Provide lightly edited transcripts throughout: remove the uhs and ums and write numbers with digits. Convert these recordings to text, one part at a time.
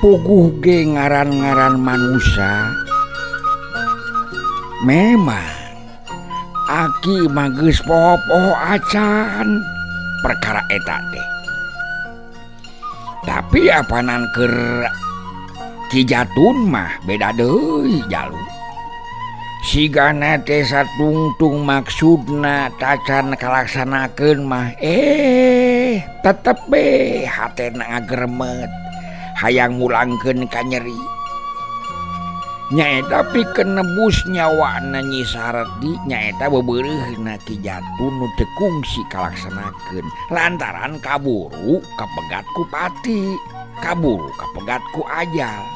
puguh ge ngaran-ngaran manusia memang aki magis poho-poho acan perkara eta teh. Tapi apanan keur Ki Jatun mah beda deui jalu. Sigana teh satungtung maksudna tacan kalaksanakeun mah tetep be hatena ngagremet hayang mulangkeun ka nyeri. Nyaeta pikeun nebus nyawana Nyi Sarti nyaeta beubeureuhna Ki Jatun nu teu kungsi kalaksanakeun lantaran kaburu kapegat ku pati, kaburu kapegat ku ajal.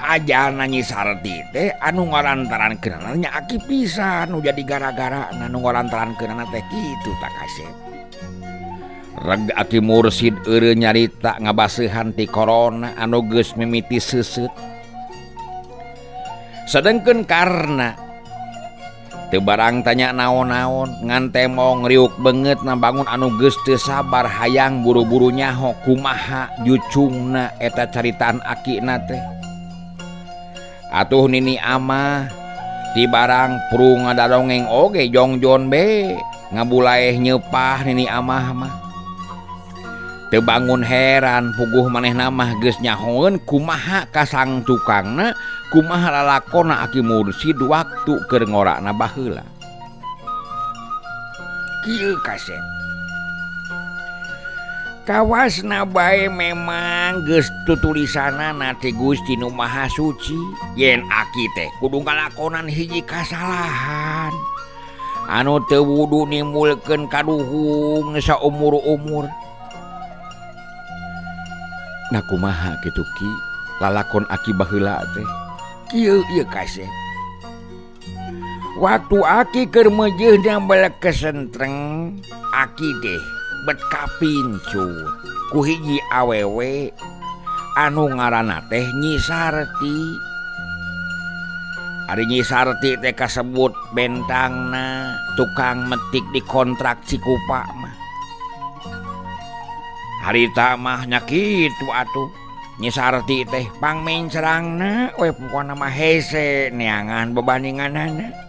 Ajalna Nyi Sarti teh anu ngarantarankeunna nya aki pisan nu jadi gara-gara anu ngarantarankeunna teh kitu tak kasep. Reg Aki Mursid eureun nyarita ngabaseuhan ti corona anu geus mimiti seuseut. Sedengkeun karna teu barang tanya naon-naon ngan temong riuk beungeut na bangun anu geus teu sabar hayang buru-buru nyaho kumaha jucungna eta caritaan akina teh. Atuh nini ama ti barang pru ngadadongeng oge jongjon be ngabulaeh nyepah nini amah mah. Teu bangun heran puguh manehna mah geus nyahoeun kumaha ka sang tukangna kumaha lalakonna Aki Mursid waktu keur ngorakna baheula. Kieu kasep. Kawasna bae memang geus tutulisanna ti Gusti Nu Maha Suci yen aki teh kudu ngalakonan hiji kasalahan anu teu wudu nimbulkeun kaduhung saumur-umur. Nah kumaha kitu Ki lalakon aki baheula teh? Kieu ieu kasep. Waktu aki keur meujeuh dambel kesentreng aki teh bet kapincu ku hiji awewe anu ngaranna teh Nyi Sarti. Ari Nyi Sarti teh kasebut bentangna tukang metik di kontrak Cikupa mah. Harita mah nya kitu atuh. Nyi Sarti teh pangmencerangna we pokona mah hese neangan bebandinganana.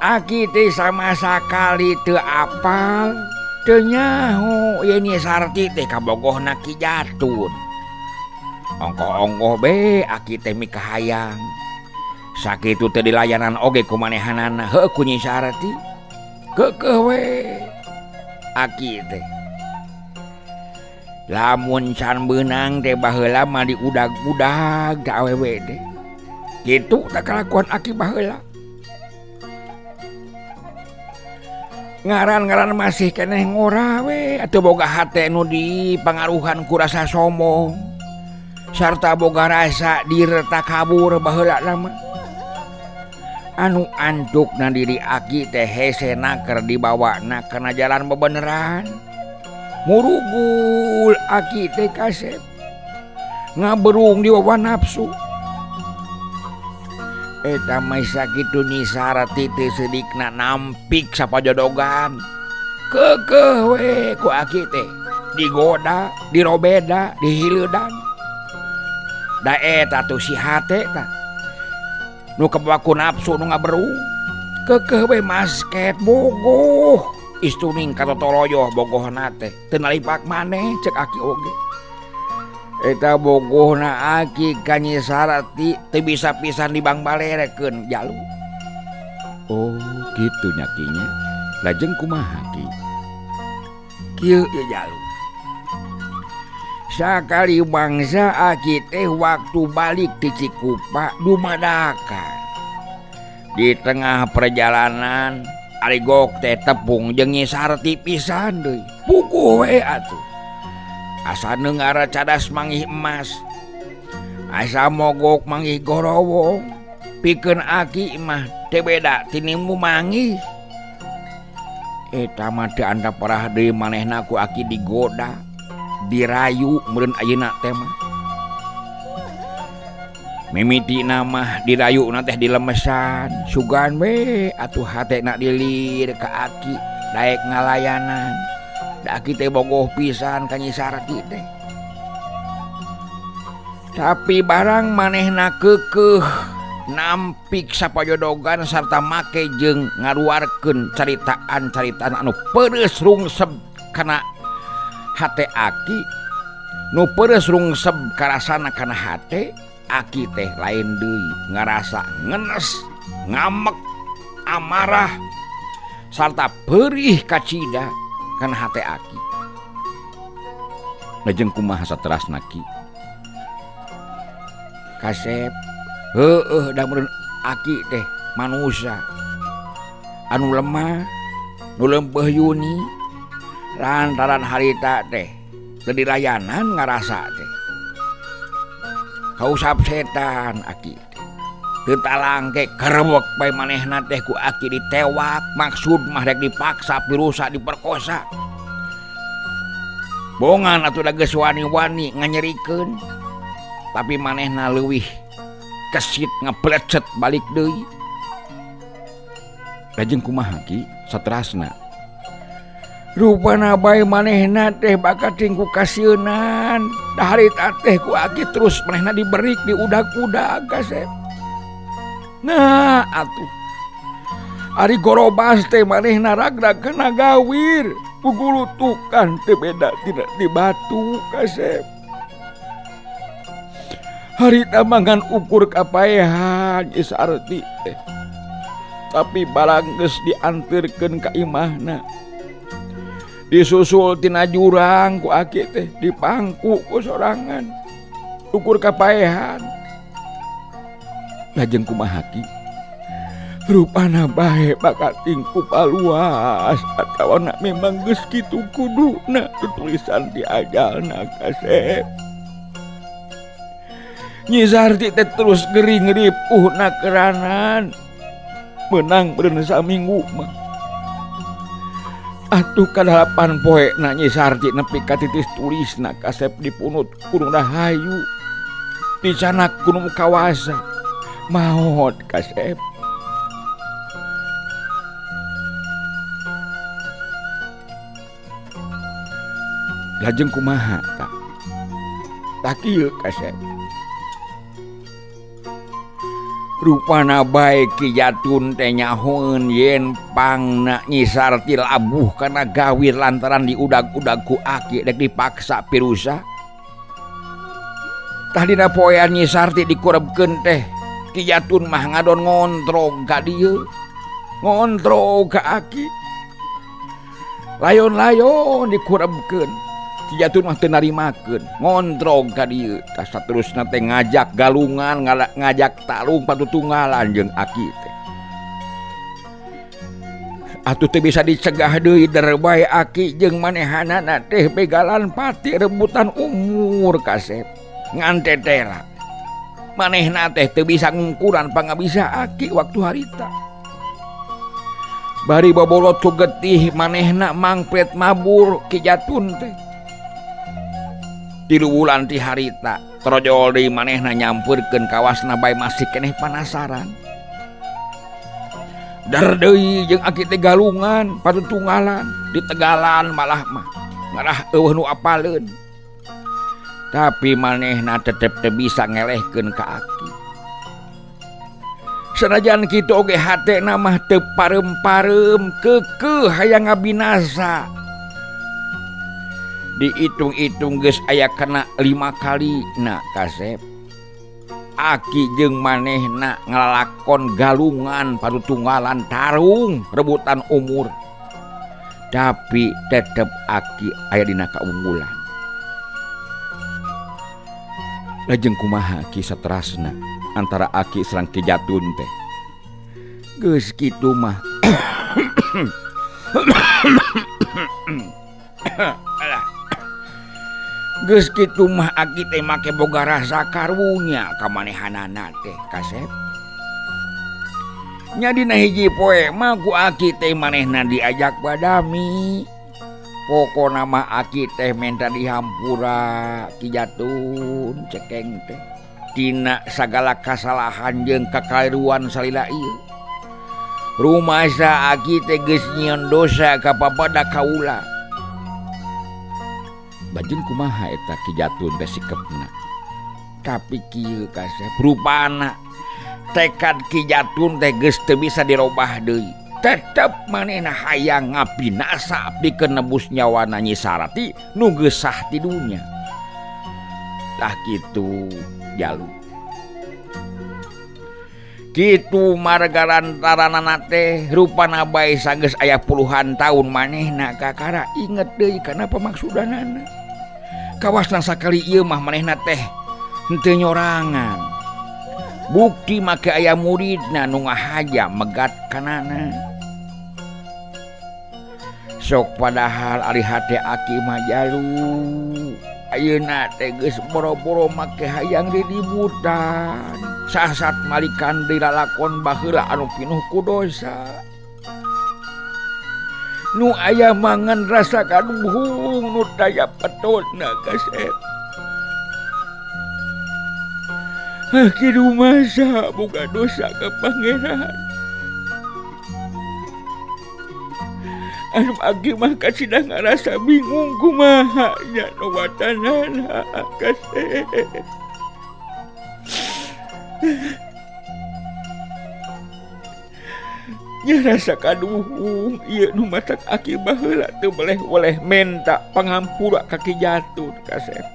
Aki teh sama sakali teu apal teu nyaho yen Nyi Sarti teh kabogohna Ki Jatun. Ongkoh-ongkoh be aki teh mika hayang sakitu teu dilayanan oge ku manehanana heuh ku Nyi Sarti. Keukeuh we aki teh. Lamun can beunang teh baheula mah diudag-udag da awewe teh. Kitu tak kalakuan aki baheula. Ngaran-ngaran masih keneh ngora we atuh boga hate nu dipangaruhan ku rasa sombong sarta boga rasa direta kabur baheula mah. Anu antukna diri aki teh hese naker dibawana kana jalan bebeneran. Murugul aki teh kasep ngaberung di wawa nafsu. Eta mah sakitu Nyi Sarti teh sedikna nampik sapajodogan. Keukeuh we ku aki teh digoda, dirobeda, dihileudan. Da eta tuh si hate tah nu kebaku nafsu nu ngaberung. Keukeuh we masket bogoh istuning katotoloyoh bogohna teh teu nalipak maneh cek aki oge. Eta bogohna aki ka Nyi Sarti teu bisa pisan dibang balerekeun jalu. Oh kitu nya Ki nya. Lajeng kumaha Ki? Kieu ya jalu. Sakali bangsa aki teh waktu balik ti Cikupa dumadakan. Di tengah perjalanan ari gok teh tepung jeung Nyi Sarti pisan deui. Puguh we atuh. Asa nenggara cadas manggih emas, asa mogok manggih gorowong, pikeun aki mah teu beda tinimu manggih. Eta mah teu anda parah deui manehna ku aki digoda, dirayu meureun ayeuna teh mah. Mimitina mah dirayuna teh dilemesan, sugan we atuh hatena dilir ka aki daek ngalayanan. da aki teh bogoh pisan ka Nyi Sarti teh. Tapi barang manehna keukeuh nampik sapajodogan sarta make jeung ngaluarkeun caritaan-caritaan anu peureus rungseb kana hate aki, nu peureus rungseb karasana kana hate aki teh lain deui ngarasa ngenes, ngamek, amarah sarta perih kacida kana hate aki. Lajeng kumaha saterasna ki? Kasep da meureun aki teh manusia anu lemah, nu leumpeuh yuni lantaran harita teh teu dirayanan ngarasa teh kausap setan aki teh teu talangke kerebek bae manehna teh ku aki ditewak, maksud mah rek dipaksa pirusa diperkosa. Bongan atuh da geus wani-wani nganyerikeun, tapi manehna leuwih kesit ngaplecet balik deui. Lajeng kumaha ki saterasna? Rupana bae manehna teh bakat tingku kasieun,an da harita teh ku aki terus manehna diberik diudag-udag Kasep. Nah atuh ari gorobas teh manehna ragrag kana gawir pugulutukan teu beda tina di batu Kasep. Harita mangan ukur kapaehan Nyi Sarti teh, tapi barang geus dianterkeun ka imahna disusul tina jurang ku aki teh dipangku ku sorangan ukur kapaehan. Lajeng kumaha ki? Rupana bae bakat tingku paluas atawana memang geus kitu kuduna tulisan di ajalna Kasep. Nyi Sarti teh terus gering ripuhna keranan menang beureun saminggu mah. Atuh kadalapan poena Nyi Sarti nepi ka titis tulisna Kasep dipunut Gunung Rahayu di sana Gunung Kawasa maot Kasep. Lajeng kumaha tak? Tak kieu Kasep. Rupana bae Ki Jatun teh nyahoeun yen pangna Nyi Sarti labuh kana gawir lantaran diudag-udag ku aki dek dipaksa pirusa. Tah dina poean Nyi Sarti dikurebkeun teh Ki Jatun mah ngadon ngontrog ka dieu, ngontrog ka aki. Layon-layon dikurebkeun Ki Jatun mah teu narimakeun, ngontrog ka dieu. Tah saterusna teh ngajak galungan, ngajak talung patutunggalan jeung aki teh. Atuh teu bisa dicegah deui derbae aki jeung manehanana teh begalan pati rebutan umur Kasep. Ngan tetela manehna teh teu bisa ngungkuran pangabisa aki waktu harita. Bari bobolot ku getih manehna mangpet mabur Ki Jatun teh. 3 wulan ti harita trojol deui manehna nyampurkeun kawasna bae masih keneh panasaran. Dar deui jeung aki teh galungan patutunggalan di Tegalan malah mah ngarah eueuh nu apaleun. Tapi manehna tetep teu bisa ngelehkeun ka aki. Sanajan kitu oge hatena mah teu pareum-pareum keukeuh hayang ngabinasa. Diitung-itung geus aya kana 5 kalina Kasep. Aki jeung manehna ngalakon galungan patutunggalan tarung rebutan umur. Tapi tetep aki aya dina kaunggulan. Lajeng kumaha Ki saterasna antara aki sareng Ki Jatun teh? Geus kitu mah. Geus kitu mah aki teh make boga rasa karunya ka manehanana teh Kasep. Nya dina hiji poe mah ku aki teh manehna diajak badami. Pokona mah aki teh menta dihampura Ki Jatun cekeng teh tina sagala kasalahan jeung kakaliruan salila ieu. Rumasa aki teh geus nyieun dosa ka papada kaula. Bajeng kumaha eta Ki Jatun teh sikepna. Tapi kieu kasep rupana tekad Ki Jatun teh geus teu bisa dirobah deui. Tetep manehna hayang ngabinasa pikeun nebus nyawana Nyi Sarati nu geus sah ti dunya. Tah kitu Jalu. Kitu marga lantaranana teh rupana bae sageus aya puluhan taun manehna kakara inget deui kana pamaksudanana. Kawasna sakali ieu mah manehna teh henteu nyorangan. Bukti make aya muridna nu ngahaja megat kanana. Sok padahal ari hate Aki mah Jalu. Ayeuna teh geus boro-boro make hayang dilibutan. Sasat malikan dilalakon baheula anu pinuh ku dosa. Nu aya mangan rasa kaduhung nu daya petotna kasep. Aki rumasa boga dosa ka pangeran. Anu Aki mah kasidang ngarasa bingung kumaha nya nowatanana kasep. Nya rasa kaduhung ieu nu matak Aki baheula teu boleh menta pangampura ka Ki Jatun kasep.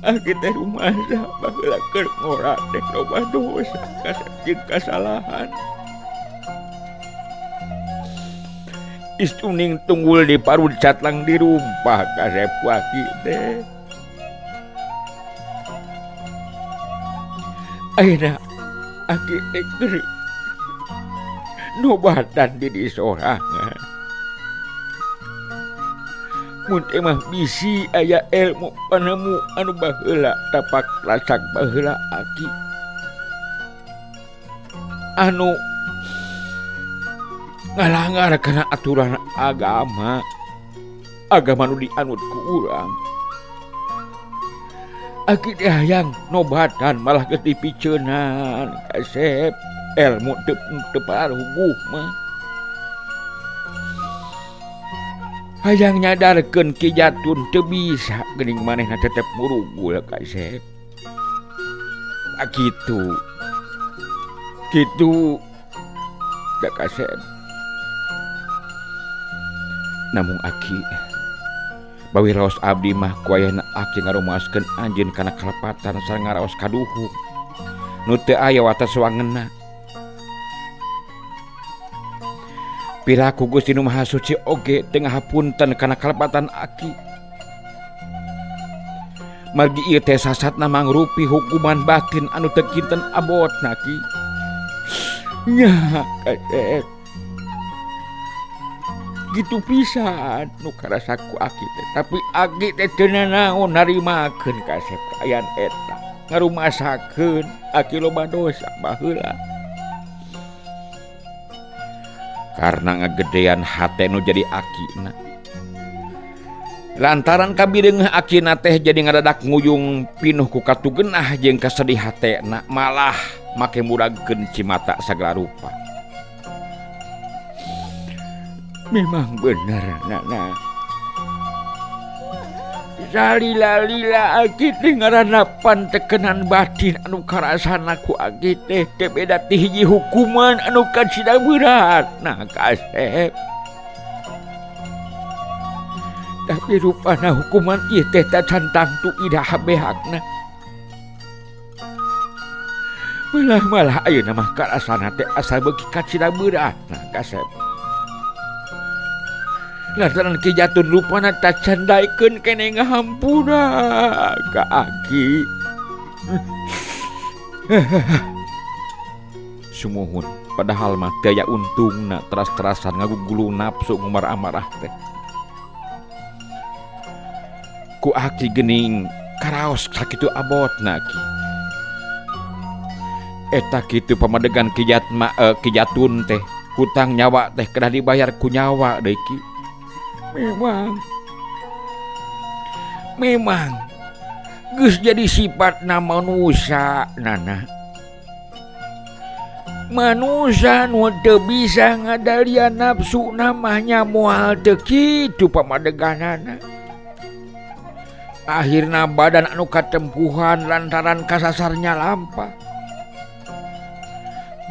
Aki teh rumasa baheula keur ngoradek loba dosa kasep jeung kasalahan. Istuning tunggul di parud catlang dirumpah kasep Aki teh. Ayeuna Aki teh keur nobatan di sorangan. Mun teh mah bisi aya ilmu panemu anu baheula tapak lasak baheula Aki. Anu ngalanggar kana aturan agama nu dianut ku urang. Aki teh hayang nobatan malah geus dipiceunan kasep ilmu teu paruguh mah. Hayang nyadarkeun Ki Jatun teu bisa geuning manehna tetep murugul kasep. Kitu da kasep. Namun Aki bawi raos abdi mah kuayana Aki ngarumaskeun anjeun kana kalepatan sareng ngaraos kaduhung nu teu aya wates wangeunna. Piraku Gusti Nu Maha Suci oge teu ngahapunten kana kalepatan Aki. Margi ieu teh sasatna mangrupi hukuman batin anu teu kinten abotna Ki. Nya kasep. Gitu pisan nu karasa ku Aki teh. Tapi Aki teh teu nanaon narimakeun kasep kaayaan eta. Ngarumasakeun Aki loba dosa baheula. Karena ngagedean hate nu jadi Akina. Lantaran kabideung Akina teh jadi ngadadak nguyung pinuh ku katugeunah jeung kasedih hatena malah make muragkeun cimata sagala rupa. Memang benar Nana. Salila-lila Aki teh ngaranapan tekenan batin anu karasana ku Aki teh teu beda ti hiji hukuman anu kacidang berat. Nah kasep. Tapi rupana hukuman ieu teh tacantang tu idah behakna. Malah ayeuna mah karasana teh asa beuki kacidang berat. Nah kasep. Lantaran Ki Jatun rupana tak candaikeun kene ngahampura ka Aki. Sumuhun padahal mah teu aya untungna teras-terasan ngagugulu nafsu ngumarah-marah teh. Ku Aki geuning karaos sakitu abotna Ki. Eta kitu pamadegan Ki Jatun teh hutang nyawa teh kedah dibayar ku nyawa deui Ki. Memang geus jadi sifatna manusia Nana. manusia nu teu bisa ngadalian nafsu namanya moal teu kitu pamadeganana. Akhirna badan anu katempuhan lantaran kasasarnya lampah.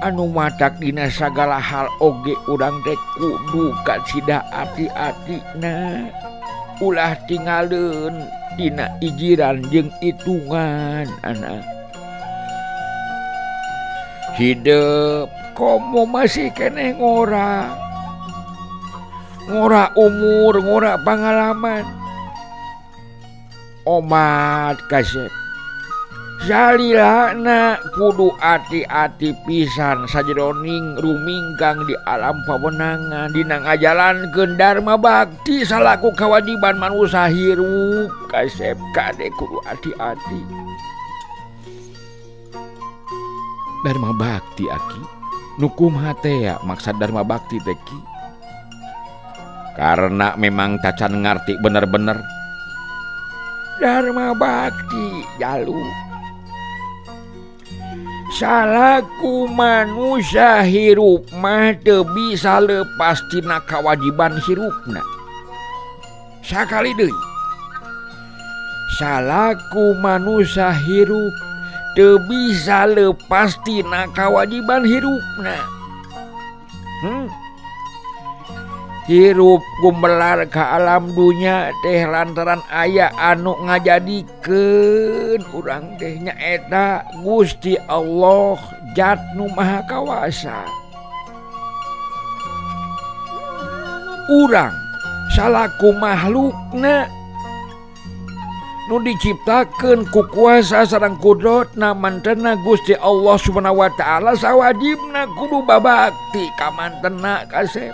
Anu matak dina sagala hal oge urang teh kudu kacida ati-atina. Ulah tinggalin dina ijiran jeung itungan anak. Hidup komo masih keneh ngora umur, ngora pengalaman. Omat kasep salilana kudu ati-ati pisan sajeroning rumingkang di alam pawenangan dina ngajalankeun dharma bakti salaku kewajiban manusia hirup kasep kade kudu ati-ati. Dharma bakti aki nukum hatea maksud dharma bakti teki karena memang tacan ngarti bener-bener dharma bakti jalu salaku manusia hirup mah teu bisa lepas tina kawajiban hirupna. Sakali deui salaku manusia hirup teu bisa lepas tina kawajiban hirupna. Hirup gumelar ka alam dunya teh lantaran aya anu ngajadikeun urang teh nyaeta Gusti Allah Zat nu Maha Kawasa. Urang salaku makhlukna nu diciptakeun ku kuasa sareng kudrotna mantena Gusti Allah Subhanahu wa taala sawajibna kudu babakti ka mantena kasep.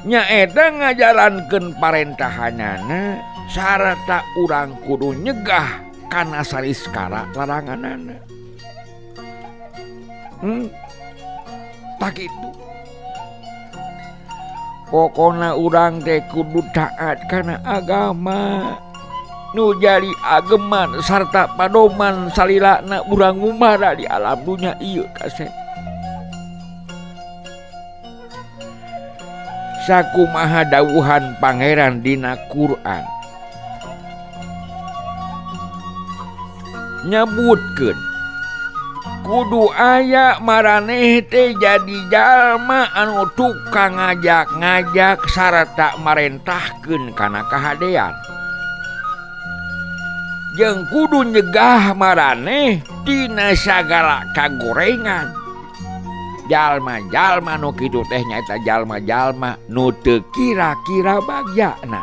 Nyaeta ngajalankeun parentahanana sarata urang kudu nyegah kana sariskara laranganana. Tak itu pokona urang teh kudu taat kana agama nu jari ageman sarta padoman salilana urang umara di alam dunya ieu kasep. Sakumaha dawuhan pangeran dina Quran nyebutkeun kudu aya maraneh teh jadi jalma anu tukang ngajak-ngajak sarta marentahkeun kana kahadean jeung kudu nyegah maraneh dina sagala kagorengan. Jalma-jalma nu kitu teh nyaeta jalma-jalma nu teu kira-kira bagyana.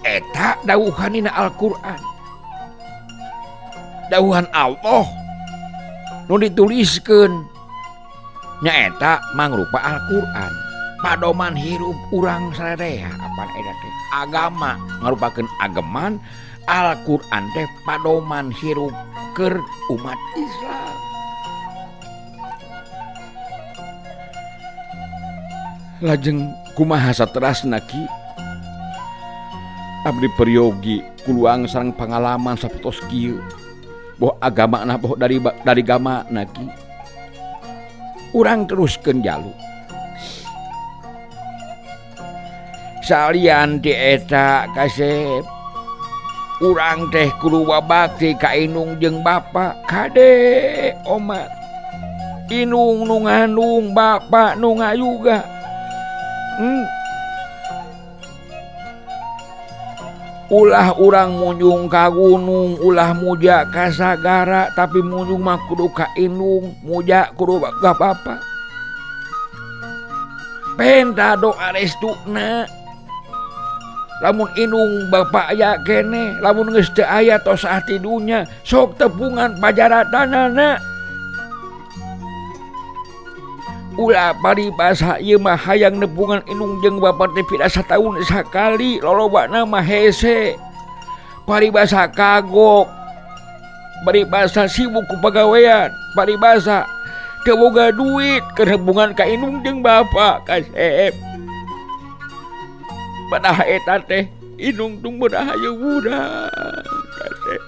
Eta dawuhan dina Al-Qur'an. Dawuhan Allah nu dituliskeun nyaeta mangrupa Al-Qur'an. Padoman hirup urang sarerea apa eta teh? Agama ngarupakeun ageman, Al-Qur'an teh padoman hirup keur umat Islam. Lajeng kumaha saterasna ki abdi peryogi kuluang sareng pangalaman sapertos kieu boh agamana boh dari gamana ki urang teruskeun jalu salian ti eta kasep urang teh kudu babakti ka indung jeung bapa kade oma indung nu ngandung bapa nu ngayuga. Ulah urang munjung ka gunung, ulah muja ka sagara, tapi munjung mah kudu ka indung, muja kudu ka bapa. Penta doa restuna. Lamun indung bapa aya kene, lamun geus teu aya tos hati dunya, sok tepungan pajaratanana. Ulah paribasa ieu mah hayang nepungan indung jeung bapa teh pira sataun sakali lolobana mah hese. Paribasa kagok. Paribasa sibuk ku pagawean, paribasa teu boga duit keur hubungan ka indung jeung bapa kasep. Padahal eta teh indung tung beurang hayu urang kasep.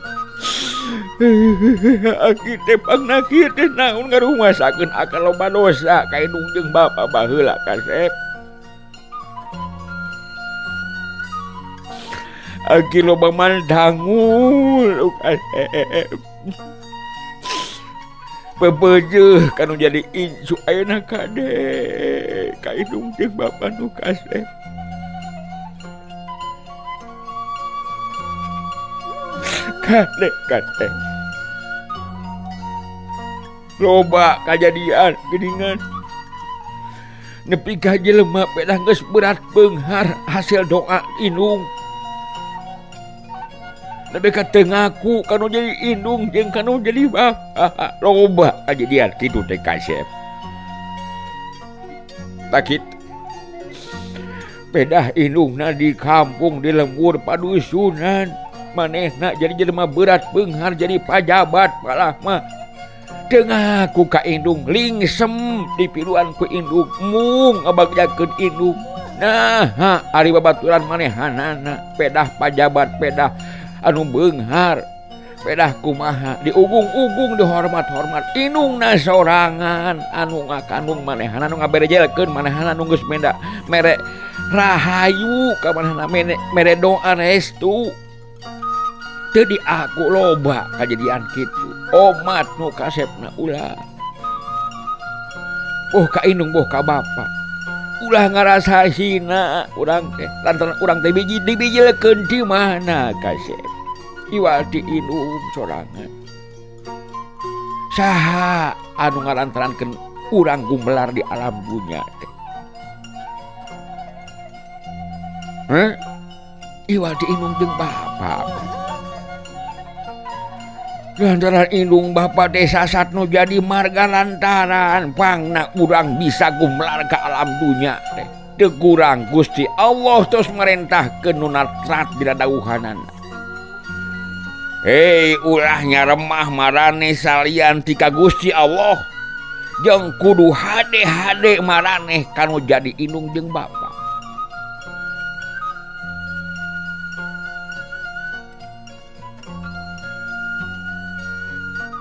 Aki teh pangna kieu teh naon ngarumasakeun akan loba dosa ka indung jeung bapa baheula Kasep. Aki loba mandangul Kasep. Pebeujeun kanu jadi incu ayeuna kade ka indung jeung bapa nu Kasep. Kade loba kajadian geuningan nepi ka jelema pedah geus berat beunghar hasil doa indung lebih ka teu ngaku kanu jadi indung jeung kanu jadi bapa loba kajadian kitu teh Kasep. Takit pedah indungna di kampung di lembur padusunan manehna jadi jelema berat beunghar jadi pajabat malah mah teu ngaku ka indung lingsem dipiluan ku indung mung ngabagjakeun indung. Nah ari babaturan manehanana pedah pajabat pedah anu beunghar pedah kumaha diugung-ugung dihormat-hormat indungna sorangan anu ngakandung manehana anu ngaberejelkeun manehana anu geus menda mere rahayu ka manehana mere doa restu. Teu diaku loba kajadian kitu. Omat nu Kasepna ulah. Oh ka indung boh ka bapa. Ulah ngarasa hina urang teh. Lantaran urang teh biji dibijilkeun di mana Kasep. Iwal di indung sorangan. Saha anu ngalantarankeun urang gumelar di alam dunya teh. Iwal di indung jeung bapa. Lantaran indung bapa desa satno jadi marga lantaran pangna urang bisa gumelar ke alam dunya teh teu kurang Gusti Allah tos merentahkeun nu natrat dina dawuhanana. Hei ulah nyaremah marane salian ti ka Gusti Allah jeung kudu hade-hade marane kanu jadi indung jeung bapa.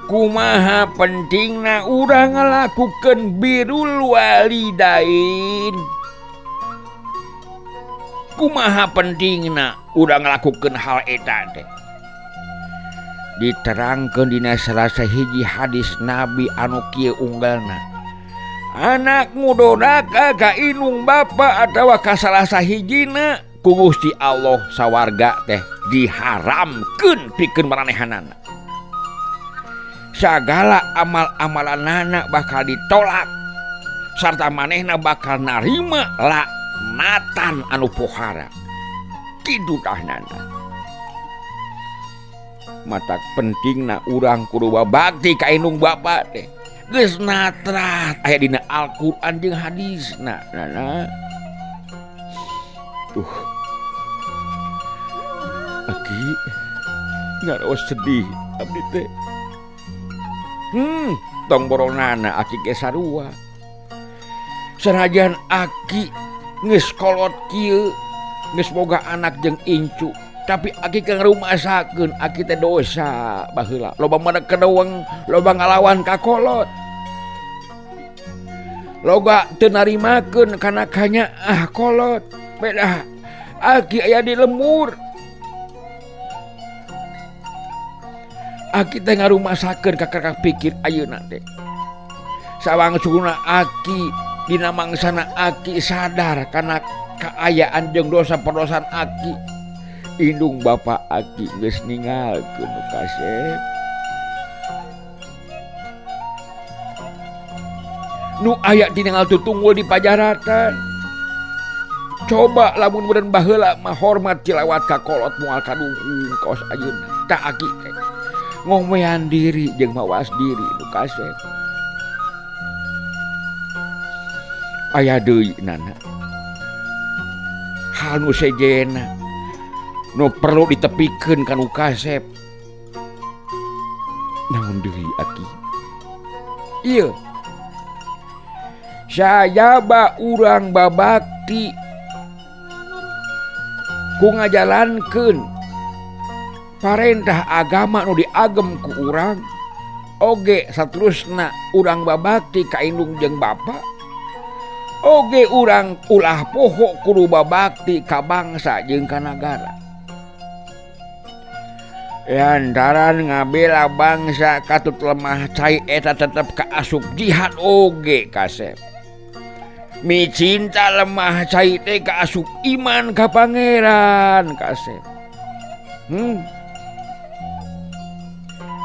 Kumaha pentingna urang ngalakukeun birrul walidain. Kumaha pentingna urang ngalakukeun hal eta teh. Diterangkeun dina salah sahiji hadis Nabi anu kieu unggalna. Anak mudodaka ka indung bapa atawa ka salah sahijina ku Gusti Allah sawarga teh diharamkeun pikeun maranehanana. Sagala amal-amalanana bakal ditolak sarta manehna bakal narima laknatan anu pohara. Kitu tahnana. Matak pentingna urang kudu babakti ka indung bapa teh. Geus natrat aya dina Al-Qur'an jeung hadisna. Nana. Tuh. Aki ngaraos sedih abdi teh. Tong boronana aki ge sarua. Sanajan aki geus kolot kieu, geus boga anak jeung incu, tapi aki ke ngrumasakeun aki teh dosa baheula. Loba madeg kedeweng, loba ngalawan ka kolot. Loba teu narimakeun kana kanya kolot. Beda aki aya di lembur. Aki teh ngarumasakeun ka kakak pikir ayeuna teh. Sawangsuna aki dina mangsana aki sadar kana kaayaan jeung dosa perdosan aki. Indung bapa aki geus ninggalkeun nu Kasep. Nu aya diningal tutunggul di pajaratan. Coba lamun meureun baheula mah hormat cilawat ka kolot moal kaduhung kaos ayeuna. Tah aki teh ngomean diri jeung mawas diri nu Kasep. Aya deui nana hal nu sejena nu perlu ditepikeun ka nu Kasep. Naon deui aki? Ieu sajaba urang babakti ku ngajalankeun parentah agama nu diagem ku urang oge saterusna urang babakti ka indung jeung bapa oge urang ulah poho kudu babakti ka bangsa jeung ka nagara. Lantaran ngabela bangsa katut lemah cai eta tetep kaasup jihad oge kasep. Mi cinta lemah cai teh kaasup iman ka pangeran kasep.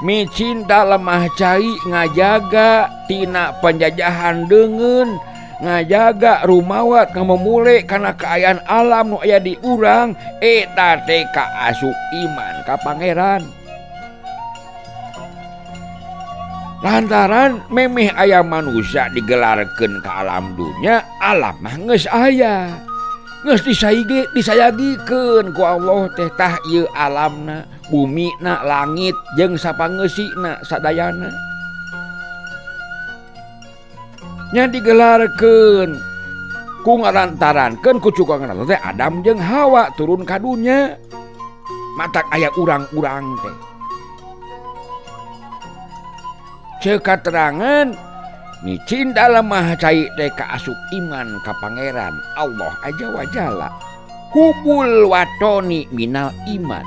Mi cinta lemah cai ngajaga tina penjajahan deungeun, ngajaga rumawat ngamemule kana kaayaan alam nu aya di urang eta teh kaasup iman ka pangeran. Lantaran memeh aya manusia digelarkeun ka alam dunya, alam mah geus aya. Geus disayagikeun ku Allah teh tah ieu alamna, bumina, langit jeung sapangeusina sadayana. Nya digelarkeun ku ngarantarankeun ku cukangan teh Adam jeung Hawa turun ka dunya. Matak aya urang-urang teh. Ceuk katerangan ni cinta lemah cai teh kaasup iman ka pangeran Allah aja wajalla. Hubul watoni minal iman.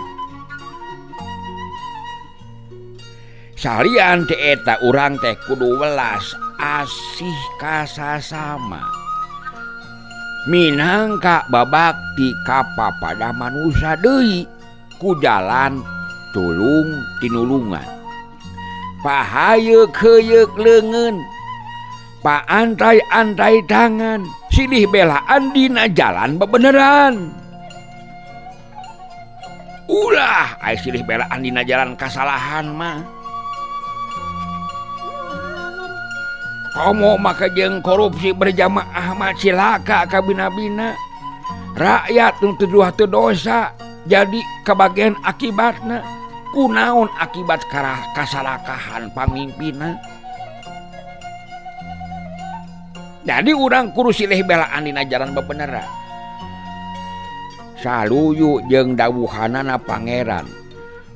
Salian teh eta urang teh kudu welas asih ka sasama. Minangka babakti ka pada manusia deui ku jalan tulung tinulungan. Pahayeuk heuyeuk leungeun, paantai-antai tangan, silih belaan dina jalan bebeneran. Ulah aya silih belaan dina jalan kasalahan mah. Komo maka jeung korupsi berjamaah mah cilaka ka bina-bina. Rakyat nu teu dosa jadi kabagian akibatna. Kunaon akibat kasalakahan pamimpinna. Jadi urang kudu silih belaan dina jalan bebeneran. Saluyu jeung dawuhanana pangeran,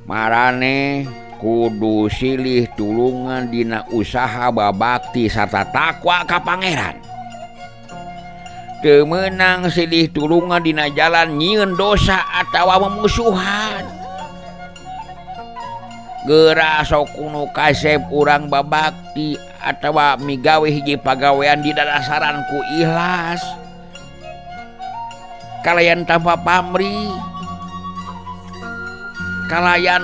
marane kudu silih tulungan dina usaha babakti sarta takwa ka pangeran. Teu meunang silih tulungan dina jalan nyieun dosa atawa memusuhan. Geura sok kuno kasep urang babakti atawa migawe hiji pagawean di dadasaran ku ikhlas. Kalayan tanpa pamrih, kalayan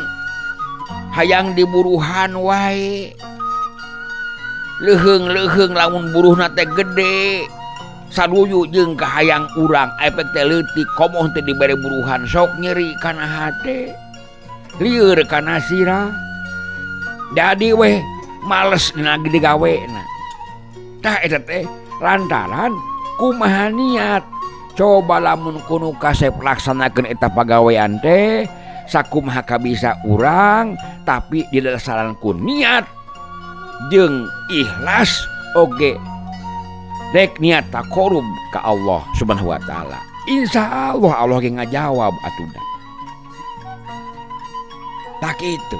hayang diburuhan wae. Leuheung-leuheung lamun buruhna teh gede. Saluyu jeung kahayang urang efek teh leutik komoh teh dibere buruhan sok nyeri kana hate. Lieur kana sirah. Jadi weh males dina digawena. Tah eta teh lantaran kumaha niat. Coba lamun kuno kasep laksanakeun eta pagawean teh sakumaha kabisa urang tapi didasarkan ku niat jeung ikhlas oge dek niat takorub ka Allah Subhanahu wa taala. Insyaallah Allah ge ngajawab atuda. Tak itu.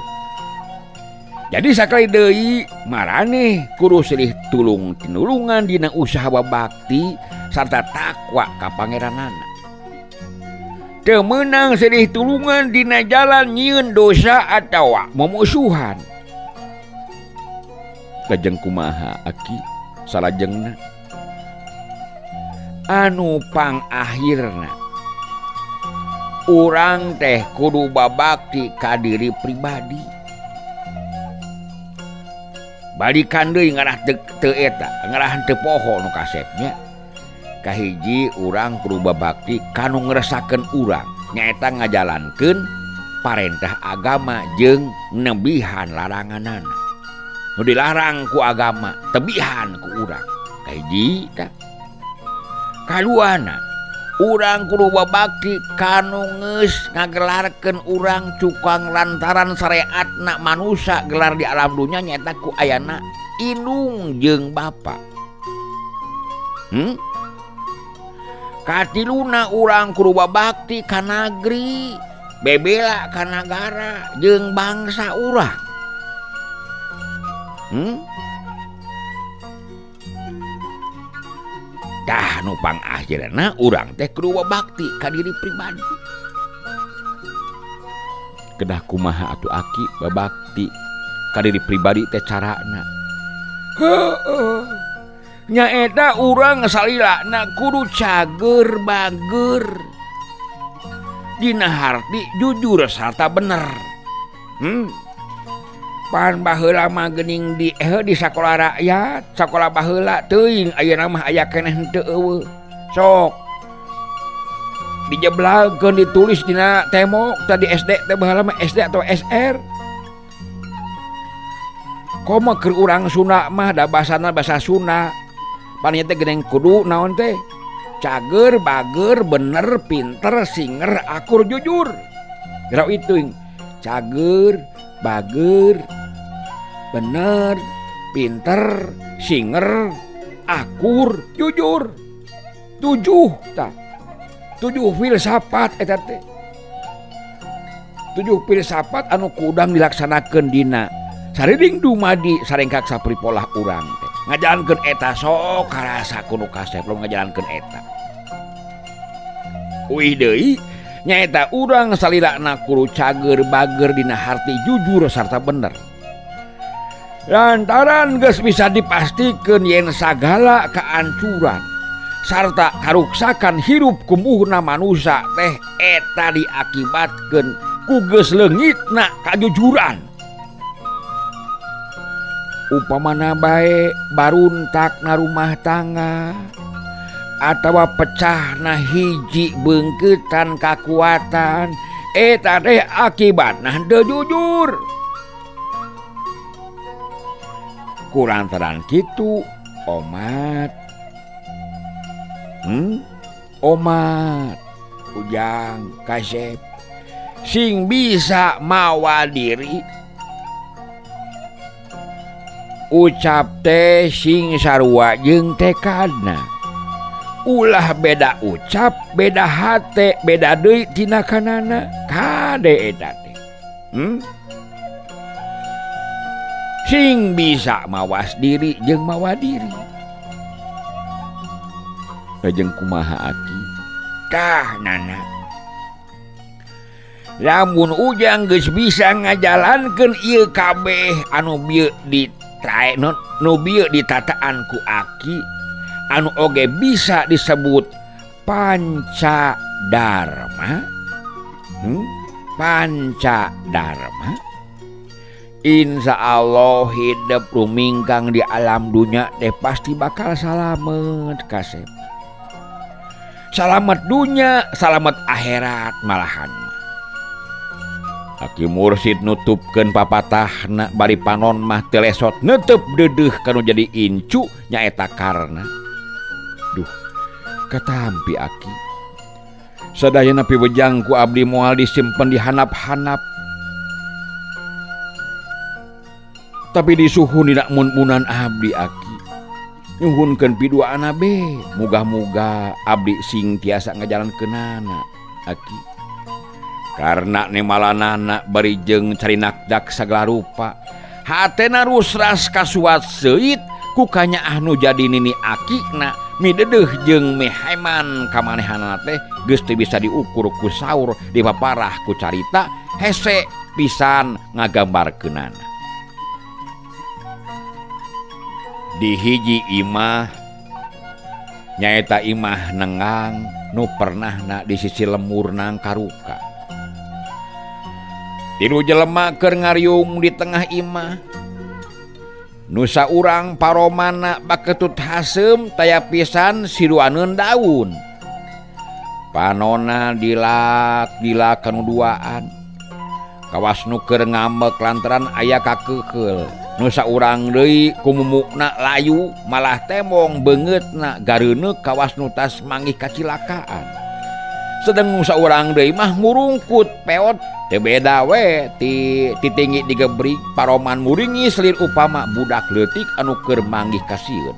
Jadi sakali deui marane kudu silih tulung tinulungan dina usaha babakti sarta takwa ka pangeranana. Teu meunang silih tulungan dina jalan nyieun dosa atawa memusuhan. Lajeng kumaha aki salajengna? Anu pang akhirna urang teh kudu babakti ka diri pribadi. Balikan deui ngarah teu eta, ngarah teu poho nu kasepnya. Kahiji urang kudu babakti kanu ngresakeun urang, nyaeta ngajalankeun parentah agama jeung nebihan laranganana. Nu dilarang ku agama, tebihan ku urang. Kahiji tah. Kaduana urang kudu babakti kanu geus ngagelarkeun urang cukang lantaran syariatna manusia gelar di alam dunya nyaeta ku ayana indung jeung bapa. Katiluna urang kudu babakti ka nagri bebela ka nagara jeung bangsa urang. Tah nu pangakhirna urang teh kudu bakti ka diri pribadi. Kedah kumaha atuh Aki babakti ka diri pribadi teh carana? Heueuh. Nyaeta urang salilana kudu cager bager. Dina harti jujur sarta bener. Pan baheula mah geuning di sakola rakyat, sakola baheula teuing ayeuna mah aya keneh henteu eueuh. Sok dijeblakeun ditulis dina tembok tadi SD teh baheula mah SD atau SR. Komo keur urang Sunda mah da basana basa Sunda. Pan ieu teh geuning kudu naon teh? Cager, bager, bener, pinter, singer, akur, jujur. Gerau itu cager, bager, bener, pinter, singer, akur, jujur. 7 tah. 7 filsafat eta teh. 7 filsafat anu kudang dilaksanakeun dina sareing dumadi sarengkak sapripolah urang teh. Ngajalankeun eta sok karasa kudu kasep lo ngajalankeun eta. Uih deui nyaeta urang salilana kudu cager bager dina harti jujur sarta bener. Lantaran geus bisa dipastikeun yen sagala kaancuran sarta karuksakan hirup kumuhna manusia teh eta diakibatkeun ku geus leungitna kajujuran. Upamana bae baruntak na rumah tangga atawa pecah na hiji beungkeutan kakuatan eta teh akibatna teu jujur. Kurantaran kitu omat omat ujang kasep sing bisa mawa diri ucap teh sing sarua jeung tekadna. Ulah beda ucap, beda hate, beda deui tina kanana. Kade eta teh. Sing bisa mawas diri jeung mawa diri. Jeung kumaha Aki? Tah nana. Lamun ujang geus bisa ngajalankeun ieu kabeh anu bieu di nu bieu ditataan ku Aki anu oge bisa disebut Pancadharma. Pancadharma insya Allah hidup rumingkang di alam dunia teh pasti bakal salamet kasep. Salamet dunia, salamet akhirat malahan. Aki mursid nutupkeun papatahna bari panon mah teu lesot neuteup deudeuh kanu jadi incu nyaeta karna. Duh, katampi Aki. Sadayana piwejang ku abdi moal disimpen di hanap-hanap. Tapi disuhun dina mun-munan abdi Aki. Nyuhunkeun piduaana be, muga-muga abdi sing tiasa ngajalankeunana Aki. Karena nemalanana bari jeung carinakdak sagala rupa hatena rusras kasuat seuit ku kanyaah nu jadi nini Akina mideudeuh jeung meheman kamanehanana teh geus teu bisa diukur ku saur dipaparah ku carita hese pisan ngagambarkeunana. Di hiji imah nyaeta imah Nengang nu pernahna di sisi lemur nang karuka. Tilu jelema keur ngariung di tengah imah. Nu saurang paromana baketut haseum taya pisan siruaneun daun. Panona dilak kanu duaan. Kawas nu keur ngambek lantaran aya kakeukeul. Nu saurang deui kumumukna layu malah temong beungeutna gareuneuk kawas nu tas manggih kacilakaan. Sedang saurang deui mah murungkut peot teu beda we ti tinggi digebrik paroman muringi selir upama budak leutik anu keur manggih kasieun.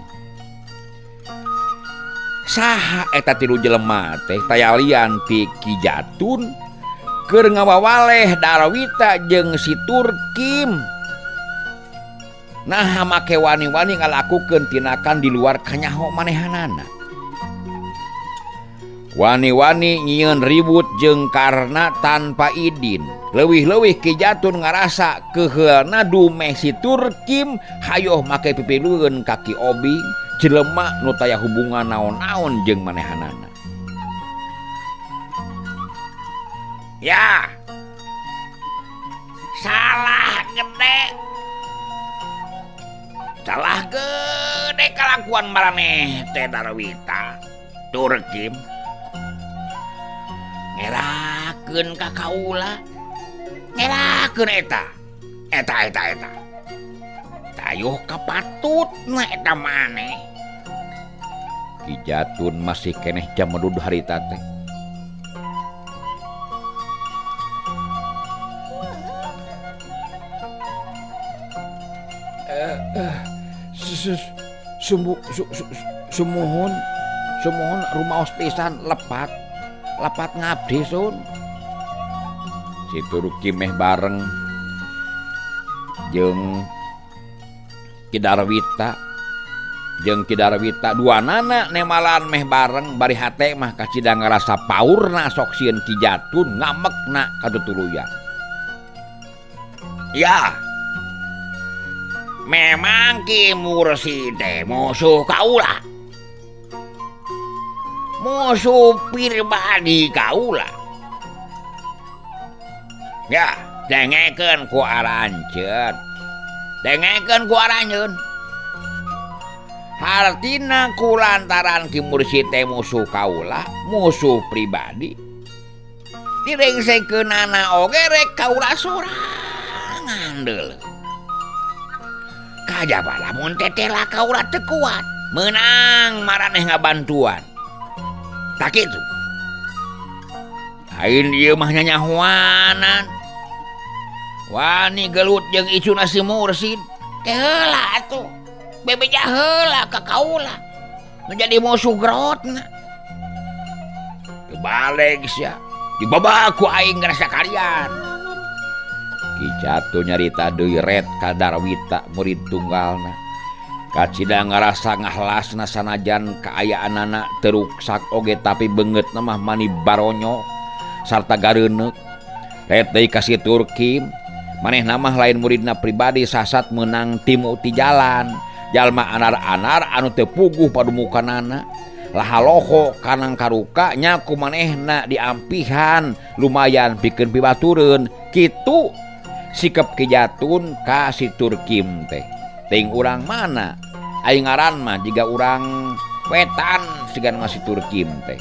Saha eta tilu jelema teh tayalian ti Ki Jatun keur ngawawaleh Darwita jeung si Turkim. Nah make wani-wani ngalakukeun tinakan di luar kanyaho manehanana. Wani-wani nyieun ribut jeung karena tanpa idin. Leuwih-leuwih Ki Jatun ngarasa keheulna dumeh si Turkim hayoh make pipilueun ka Ki Obing jelema nu taya hubungan naon-naon jeung manehanana. Ya. Salah gede. Salah gede kalakuan maraneh teh Darwita. Turkim ngerakeun ka kaula. Ngerakeun eta. Tayuh kapatutna eta maneh. Ki Jatun masih keneh jamedud harita teh. Sumuhun rumaos pisan lepat ngabdi sun. Si Turkim meh bareng jeung Ki Darwita duanana nemalan meh bareng bari hate mah kacidang ngarasa paurna sok sieun Ki Jatun ngamekna kadutuluyan. Ya. Memang Ki Mursid musuh kaula. Musuh pribadi kaula. Ya, dengekeun ku aranceun. Hartina kulantaran Ki Mursid musuh kaula, musuh pribadi. Direngsekeunana oge rek kaula sorangan deuleu. Kajaba lamun tetela kaula teu kuat, meunang maraneh ngabantuan. Tak kitu. Lain ieu mah nyanyahoanan. Wani gelut jeung icuna si Mursid. Teh heula atuh. Bebeja heula ka kaula. Menjadi musuh gerotna. Teu balik sia. Dibabak ku aing ngarasa kalian. Ki Jatun nyarita deui ret ka Darwita murid tunggalna. Kacidang ngarasa ngahlasna sanajan kaayaanana teu ruksak oge tapi beungeutna mah mani baronyo sarta gareuneuk. Ret deui ka si Turkim, manehna mah lain muridna pribadi sasat meunang timu ti jalan. Jalma anar-anar anu teu puguh padumukanana. Lahaloho kanang karuka nya ku manehna diampihan lumayan pikeun pibatureun. Kitu sikap Ki Jatun ka si Turkim teh. Ting urang mana aing ngaran mah jiga urang wetan sigan si Turkim teh.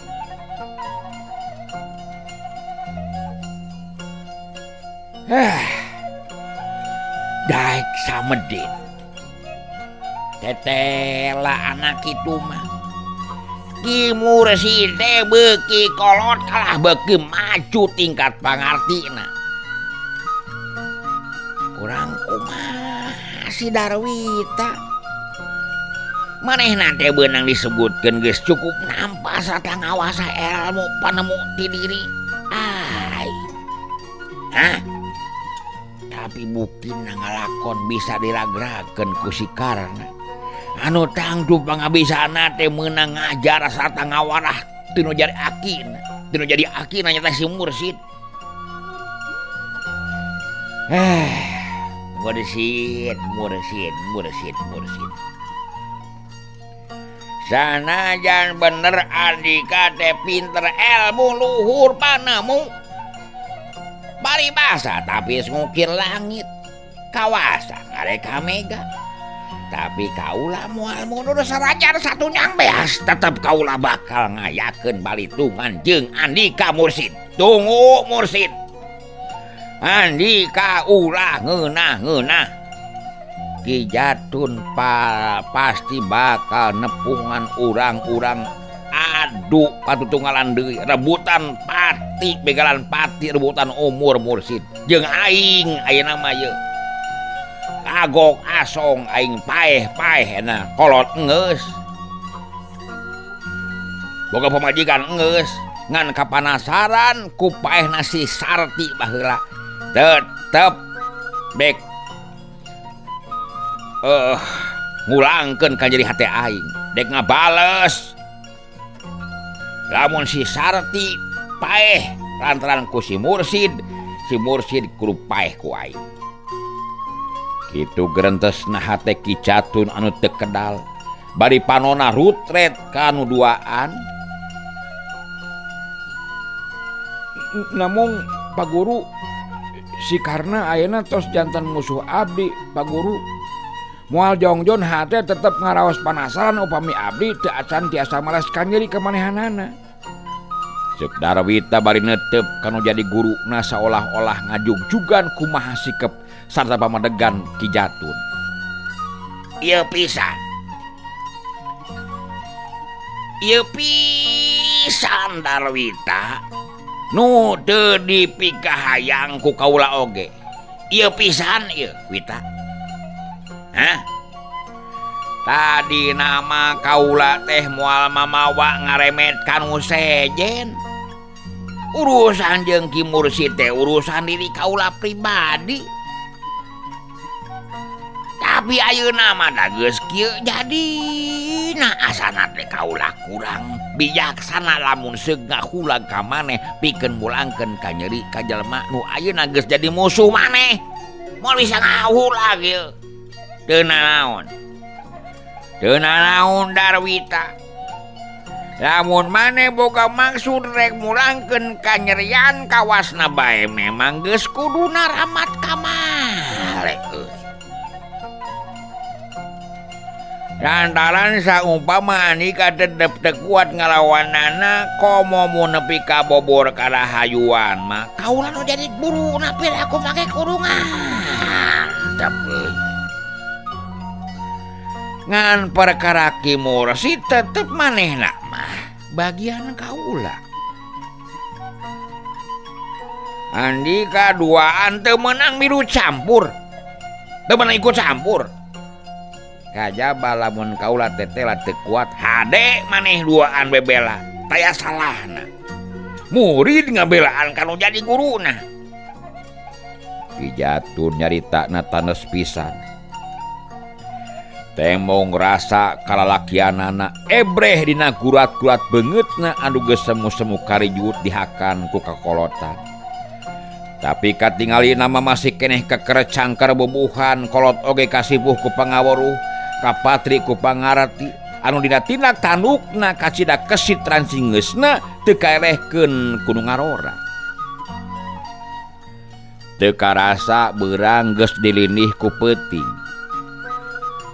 Daek samedin. Tetela anak kitu mah. Ki Mursid teh beuki kolot kalah beuki maju tingkat pangartina. Urang kumaha si Darwita manehna teh beunang disebutkeun geus cukup nampa sarta ngawasa ilmu panemu ti diri. Tapi buktina ngalakon bisa diragrakeun ku si Karna. Anu tangtu pangabisana teh meunang ngajar sarta ngawarah teu nu jadi akina. Teu nu jadi akina nya teh si Mursid. Mursid. Sanajan bener Andika teh pinter ilmu luhur panamu. Bari basa tapi ngukir langit. Kawasa ngareka mega. Tapi kaula moal mundur sarajan satu nyang beas. Tetep kaula bakal ngayakeun balitungan jeung Andika Mursid. Tunggu Mursid. Andika ulah ngeunah. Ki Jatun pasti bakal nepungan urang-urang adu patutunggalan deui rebutan pati begalan pati rebutan umur Mursid jeung aing ayeuna mah ye agok asong aing paeh na kolot geus boga pamajikan geus ngan kapanasaran ku paehna si Sarti baheula tetep bek ngulangkeun ka jadi hate aing dek ngabales lamun si Sarti paeh lantaran ku si Mursid kudu paeh ku aing kitu gerentesna hate Ki Jatun anu teu kedal bari panona rutret ka anu duaan. Namun Pak Guru si Karna ayeuna tos jantan musuh abdi Pak Guru moal jongjon hate tetep ngaraos panasaran upami abdi teu acan tiasa malas kanjeri ka manehanana. Ceuk Darwita bari netep kanu jadi guruna saolah-olah ngajugjugan kumaha sikep sarta pamadegan Ki Jatun. Ieu pisan Darwita nu teu dipikahayang ku kaula oge. Ieu pisan ieu Wita. Hah? Tadi nama kaula teh moal mamawa ngaremetkan sejen. Urusan jeung Ki Mursid teh urusan diri kaula pribadi. Tapi ayeuna mah da geus kieu jadina asana teh kaula kurang bijaksana lamun seug ngahulag ka maneh pikeun mulangkeun ka nyeri ka jelema nu ayeuna geus jadi musuh maneh. Moal bisa ngahulag ieu. Teu naon Darwita. Lamun maneh boga maksud rek mulangkeun ka nyerian kawasna bae memang geus kuduna ramat kamare euy. Lantaran saumpama ani kadedep teu kuat ngalawanana komo mun nepi ka bobor karahayuan mah kaula nu jadi buru napi aku make kurungan. Tep euy. Ngan perkara Ki Mursid tetep manehna mah bagian kaula. Andika duaan teu meunang milu campur. Teu meunang ikut campur. Kajaba lamun kaula tetela teu kuat hade maneh duaan bebela. Taya salahna. Murid ngabelaan kanu jadi guruna. Ki Jatun nyaritakna tanes pisan. Temong rasa kalalakianana ebreh dina gurat-gurat beungeutna anu geus semu-semu karijut dihakan ku kakolotan. Tapi katingali nama masih keneh kekerecang karebobuhan kolot oge kasibuh ku pangaweruh kapatri ku pangarati anu dina tindak tandukna kacida kesit transingeusna teu kaelehkeun kudu ngarora. Teu karasa beurang geus dilinih ku peuting.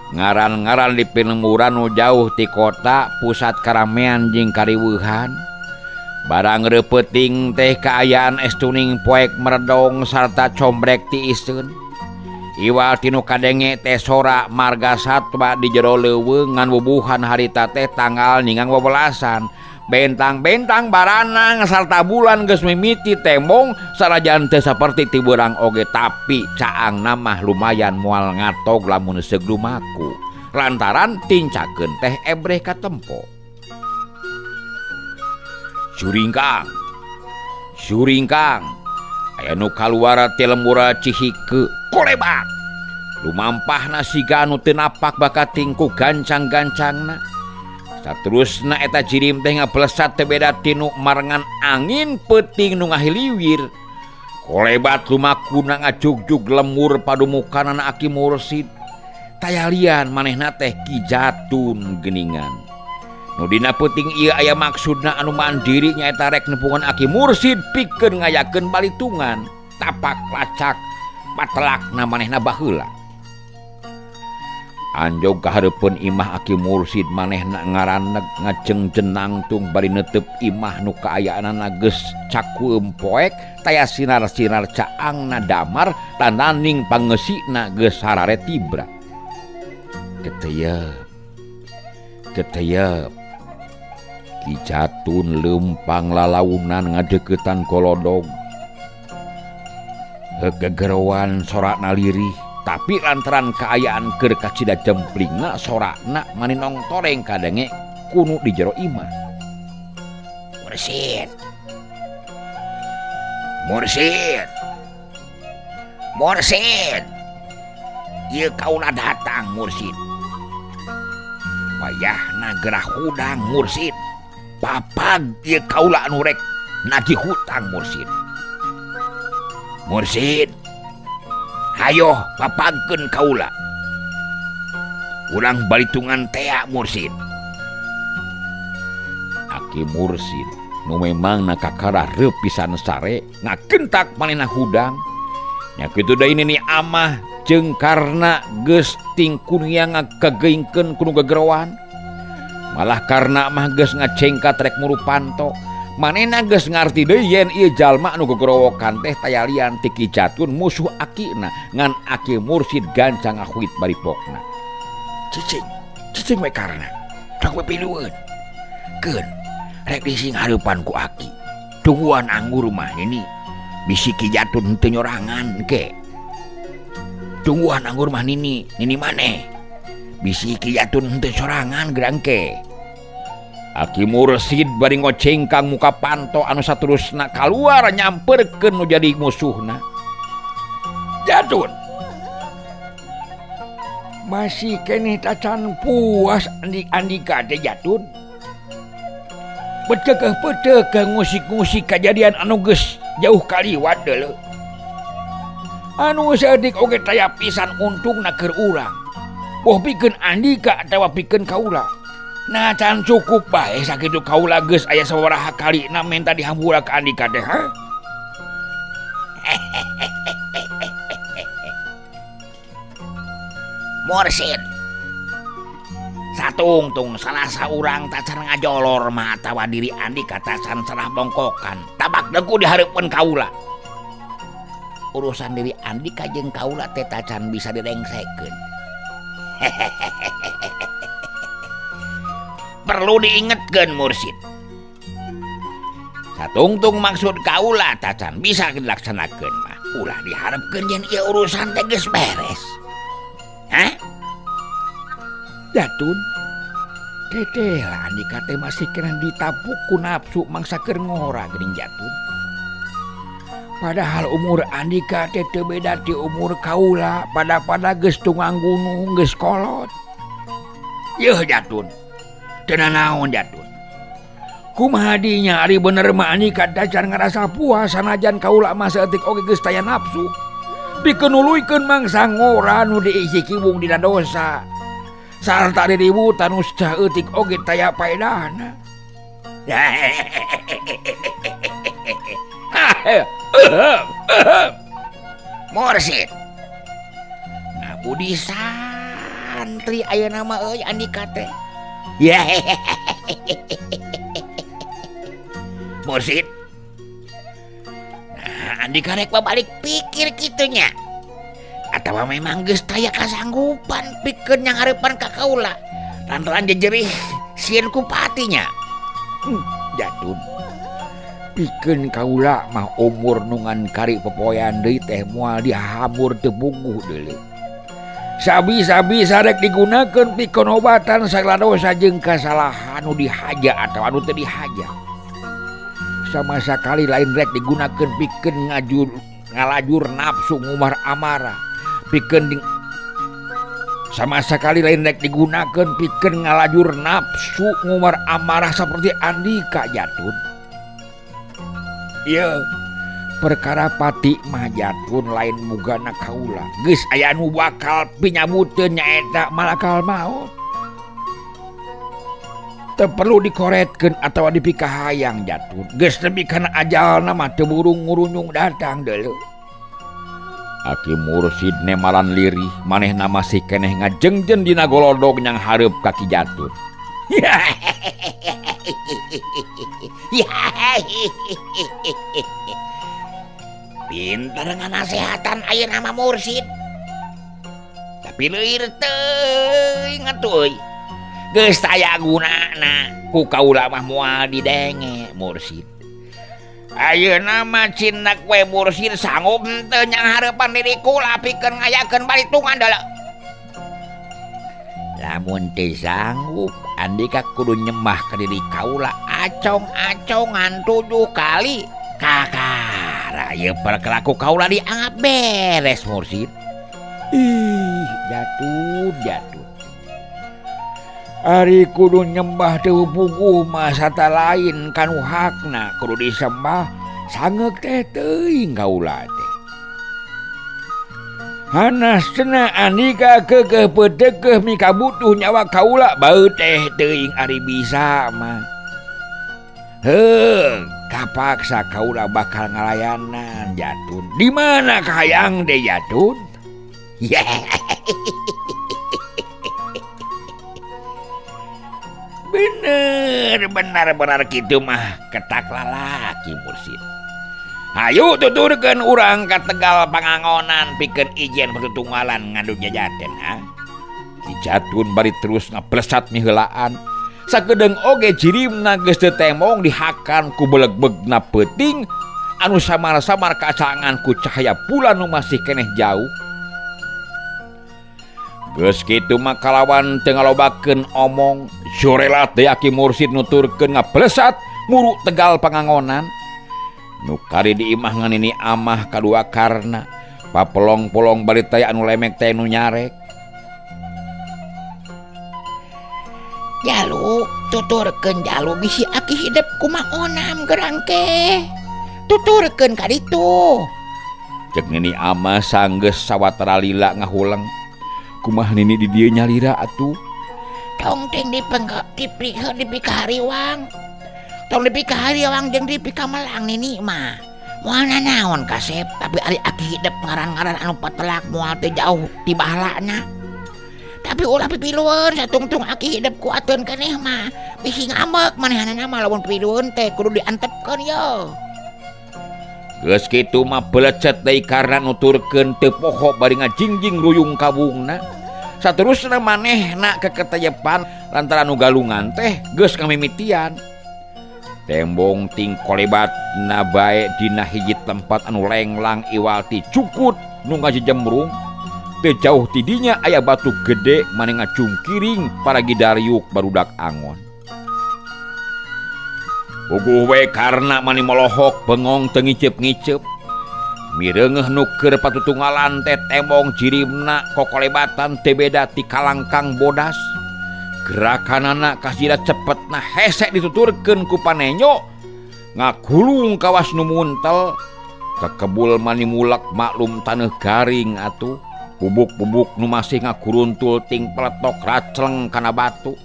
Ngaran-ngaran di Pinemuran nu jauh ti kota pusat karamean jeung kariweuhan. Barang reupeting teh kaayaan estuning poek meredong sarta combrek ti iseun. Iwal tinu kadenge teh sora marga satwa di jero leuweung ngan bubuhan harita teh tanggal ningang 12. Bentang-bentang baranang sarta bulan geus mimiti tembong sanajan teu saperti ti beurang oge tapi caangna mah lumayan moal ngatog lamun seug lumaku lantaran tincakeun teh ebreh katempo. Suringkang aya nu kaluar ti lembura Cihike kolebak lumampahna siga anu teu napak bakating ku gancang-gancangna. Saterusna eta jirim teh ngaplesat teu beda tinu marengan angin peuting nu ngahiliwir. Kolebat lumakuna ngajugjug lemur padumukanana Ki Mursid. Tayalian manehna teh Ki Jatun geuningan. Nu dina peuting ieu aya maksudna anu mandiri nyaeta rek nempungan Ki Mursid pikeun ngayakeun balitungan. Tapak lacak patelakna manehna baheula. Anjog kahareupeun imah Ki Mursid manehna ngaraneg ngajeng jenangtung bari neuteup imah nu kaayaanana geus cakueum poek taya sinar-sinar caangna damar tananing pangeusina geus sarare tibra. Keteuyeub Ki Jatun leumpang lalaunan ngadeuketan kolodog. Gegerowan sorakna lirih tapi lantaran kaayaan keur kacida jemplingna sorakna maninong toreng kadenge kunu di jero imah. Mursid Mursid. Mursid. Ieu kaula datang Mursid. Wayahna gerah hudang Mursid. Papag ieu kaula anu rek nagih hutang Mursid. Mursid. Hayo papagkeun kaula. Urang balitungan tea Mursid. Aki Mursid nu memang nakakarah pisan sare ngakentak manehna hudang nya kitu da ini nih amah jeung karna geus tingkuniang ngageingkeun kudu gegerowan malah karna amah geus ngacengkat rek murupanto manehna geus ngarti deui yen ieu jalma anu gegerowokan teh tayalian ti Ki Jatun musuh akina ngan Aki Mursid gancang ngahuit baripokna. Cicing we karna dak we pilueun keun rek dising hareupan ku Aki tungguan anggur mah ini bisi Ki Jatun teu nyorangan ke tungguan anggur mah nini maneh bisi Ki Jatun teu sorangan gerang ke. Aki Mursid bari ngocengkang muka panto anu saterusna kaluar nyamperkeun nu jadi musuhna. Jatun masih keneh tacan puas Andika teh Jatun. Betekeh ngusik-ngusik kejadian anu geus jauh kaliwat deuleu. Anu saeutik oge taya pisan untungna keur urang. Boh pikeun Andika atawa pikeun kaula. Nah can cukup bae sakitu kaula geus aya sabaraha kalina menta dihambura ka Andika teh ha. Mursid. Satungtung salah saurang tacan ngajolor mah atawa diri Andika tacan salah bongkokan tabak deku dihareupeun kaula. Urusan diri Andika jeung kaula teh tacan bisa direngsekeun. Perlu diingetkeun Mursid. Satungtung maksud kaula tacan bisa dilaksanakeun mah ulah diharapkeun yen ieu urusan teh geus beres. Hah? Jatun teteh lah Andika teh masih kena ditapuk ku nafsu mangsa keur ngora geuning Jatun. Padahal umur Andika teh teu beda ti umur kaula, pada geus tunggang gunung geus kolot. Yeuh Jatun. Teu nanaon Jatun. Kumaha dinya ari bener mah Andika dacan ngarasa puas sanajan kaula mah saeutik oge geus taya nafsu. Pikeun nuluykeun mangsa ngora nu diisi kibung dina dosa. Sarta diributan usah eutik oge taya paedahna. Mursid. Ngabudi santri ayeuna mah euy Andika teh. Mursid. Nah, Andika rek balik pikir kitunya. Atawa memang geus taya kasanggupan pikeun yang hareupan ka kaula lantaran jejerih sieun ku patinya. Jatun pikeun kaula mah umur nungan kari pepoyan deui teh moal dihamur teu bungguh deuleu. Sabi-sabi sarek digunakeun pikeun obatan sagala dosa jeung kasalahan nu dihaja atawa anu teu dihaja. Sama sakali lain rek digunakeun pikeun ngalajur nafsu ngumar amarah. Pikeun sama sekali lain rek digunakeun pikeun ngalajur nafsu ngumar amarah seperti Andika Jatun. Ieu perkara pati mah Jatun lain mugana kaula geus aya anu bakal pinyabuteun nyaeta malakal maut. Teu perlu dikoretkeun atawa dipikahayang Jatun geus nepi kana ajalna mah teu buru ngurunyung datang deuleu. Aki Mursid nemalan lirih manehna masih keneh ngajengjen dina golodog yang hareup ka Ki Jatun. Pinter nganasehatan ayeuna mah Mursid. Tapi leuwir teuing atuh euy. Geus taya gunana ku kaula mah moal didenge Mursid. Ayeuna mah cindak we Mursid sanggup teu nyang hareupan diri kula pikeun ngayakeun balitungan deuleu. Lamun teu sanggup Andika kudu nyembah ka diri kaula acong-acongan 7 kali kakak. Tara ieu perkelaku kaula dianggap beres Mursid. Ih, jatuh. Ari kudu nyembah teu puguh mah sata lain kanu hakna kudu disembah sanggeuk teh teuing kaula teh. Hanasna andika keukeuh peudeukeuf mika butuh nyawa kaula baeu teh teuing ari bisa mah. Heuh, kapaksa kaula bakal ngalayanan Jatun. Di mana kahayang deh Jatun? Bener gitu mah ketak lalaki Mursid. Hayu tuturkeun urang ka Tegal Pangangonan pikeun ijen pertunggalan ngadu jajaten ha. Si Jatun bari terus ngaplesat miheulaan. Sakedeung oge jirimna geus teu temong dihakan ku beleg-begna peuting anu samar-samar kacangan ku cahaya bulan nu masih keneh jauh. Geus kitu mah kalawan teu ngalobakeun omong, sorelat deui Aki Mursid nuturkeun ngaplesat muru Tegal Pangangonan. Nu kari diimah nganini amah kadua karna, papelong-polong bari teh anu lemek teh nu nyarek. Jalu, tuturkeun jalu bisi Aki hidup kumaha onam gerangke. Tuturkeun ka ditu. Cek nini amah sanggeus sawatara lila ngahuleng. Kumaha nini di dieu nyalira atuh? Tong teng dipikahariwang. Tong dipikahariwang jeung dipikamelang nini mah. Moal nanaon kasep tapi ari Aki hidup ngaran-ngaran anu patelak moal teu jauh ti bahalana. Tapi ulah pipilueun satungtung Aki hidup kuateun keneh mah. Bisi ngambek manehanana mah lamun pipilueun teh kudu diantepkeun yo. Geus kitu mah belecet deui karna nuturkeun teu poho bari ngajingjing ruyung kabungna. Saterusna manehna keketayepan lantaran nu galungan teh geus kamimitian. Tembong ting kolebatna bae dina hiji tempat anu lenglang iwal ti cukut nu ngajejembrung. Teu jauh ti dinya aya batu gede mane ngacungkiring paragi Daryuk barudak angon. Uguh we karna mani molohok bengong teu ngiceup-ngiceup. Mireungeuh nu keur patutunggalan teh tembong jirimna kokolebatan teu beda ti kalangkang bodas. Gerakanana kasida cepetna hese dituturkeun ku Panenyo. Ngakulung kawas nu muntel. Kekebul mani mulak maklum taneuh garing atuh. Bubuk-bubuk nu masih ngakuruntul ting peletok racleng kana batu.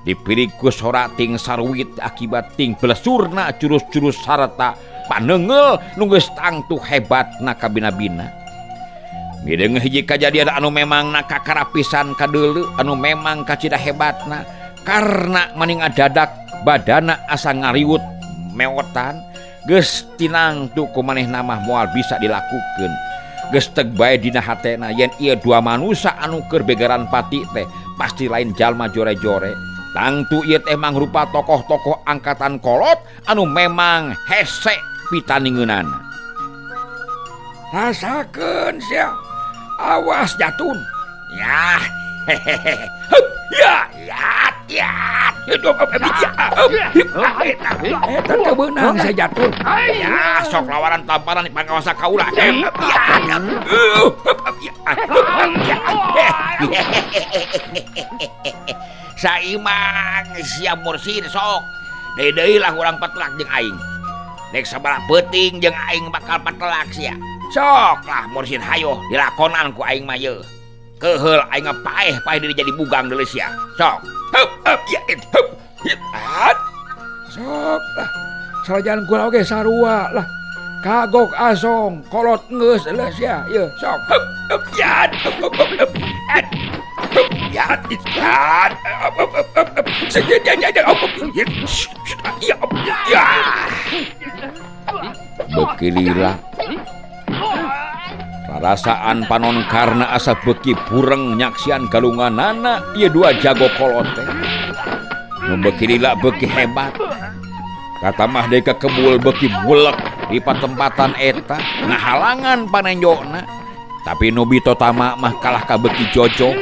Dipiriku sora ting sarwit akibat ting belesurna curus-curus sarta paneungel nu geus tangtu hebatna kabina-bina. Mideungeuh hiji kajadian anu memang kakarapisan kadeuleu anu memang kacida hebatna karna maning ngadadak badana asa ngariwut meotan geus tinangtu ku manehna mah moal bisa dilakukeun. Geus teg bae dina hatena yen ieu dua manusia anu keur begeran pati teh pasti lain jalma jore-jore. Tangtu ieu teh mangrupa tokoh-tokoh angkatan kolot anu memang hese pitaningeunana. Rasakeun sia. Awas Jatun. Ya. Ya. Eta teu beunang sia Jatun. Ya, sok lawaran tamparan di pangawasa kaula. Saimang sia Mursid sok deui lah urang patelak jeung aing. Dek sabaraha peuting jeung aing bakal patelak sia. Sok lah Mursid hayo dilakonan ku aing mah yeuh. Keheul aing paeh diri jadi bugang deuleu sia. Sok. Hup ya hup. Sok lah. Salajan kula oge sarua lah. Kagok asong kolot geus deuleu sia. Yeuh sok. Hup ya. Bekilila rasaan panon karena asa beki bureng nyaksian galunganana ieu dua jago kolot teh nu bekilila beki hebat kata mah deui kekebul beki bulek di patempatan eta ngahalangan Panenjona tapi nu bitotama mah kalah ka beki jojo.